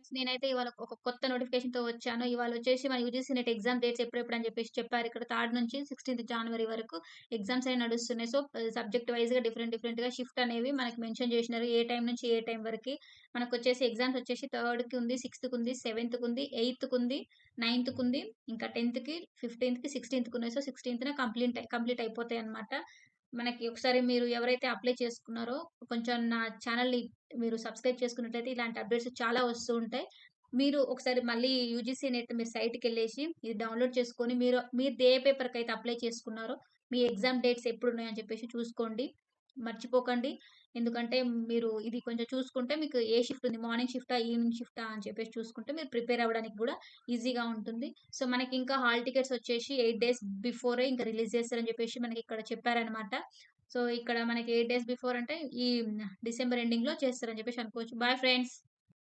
Friends నేనైతే ఇవాళ ఒక కొత్త నోటిఫికేషన్‌తో వచ్చాను. ఇవాళ వచ్చేసి మన యూజీసీ నెట్ ఎగ్జామ్ డేట్స్ ఎప్పుడెప్పుడు అని చెప్పేసి చెప్పారు. ఇక్కడ 3 నుంచి 16థ్ జాన్వరి వరకు ఎగ్జామ్స్ అనేవి నడుస్తున్నాయి. సో, సబ్జెక్ట్ వైస్‌గా డిఫరెంట్‌గా షిఫ్ట్ అనేవి మనకి మెన్షన్ చేసినారు. ఏ టైం నుంచి ఏ టైం వరకి. మనకొచ్చేసి ఎగ్జామ్స్ వచ్చేసి 3కి ఉంది, 6థ్‌కి ఉంది, 7థ్‌కి ఉంది, 8థ్‌కి ఉంది, 9థ్‌కి ఉంది, ఇంకా 10థ్‌కి, 15థ్‌కి, 16థ్‌కి ఉన్నాయి. సో, 16థ్‌న కంప్లీట్ అయిపోతాయన్నమాట. మనకి ఒకసారి మీరు ఎవరైతే అప్లై చేసుకున్నారో కొంచెం నా ఛానెల్‌ని మీరు సబ్స్క్రైబ్ చేసుకున్నట్లయితే ఇలాంటి అప్డేట్స్ చాలా వస్తూ ఉంటాయి. మీరు ఒకసారి మళ్ళీ యూజీసీ నెట్ మీరు సైట్‌కెళ్ళేసి ఇది డౌన్‌లోడ్ చేసుకొని మీరు ఏ పేపర్‌కైతే అప్లై చేసుకున్నారో మీ ఎగ్జామ్ డేట్స్ ఎప్పుడున్నాయని చెప్పేసి చూసుకోండి. మర్చిపోకండి. ఎందుకంటే మీరు ఇది కొంచెం చూసుకుంటే మీకు ఏ షిఫ్ట్ ఉంది. మార్నింగ్ షిఫ్టా? ఈవినింగ్ షిఫ్టా? అని చెప్పేసి చూసుకుంటే మీరు ప్రిపేర్ అవ్వడానికి గూడా ఈజీగా ఉంటుంది. సో, మనకింకా హాల్ టికెట్స్ వచ్చేసి 8 డేస్ బిఫోరే ఇంకా రిలీజ్ చేస్తారని చెప్పేసి మనకిక్కడ చెప్పారనమాట. సో, ఇక్కడ మనకి 8 డేస్ బిఫోర్ అంటే ఈ డిసెంబర్ ఎండింగ్‌లో చేస్తారని చెప్పేసి అనుకోవచ్చు. Bye friends.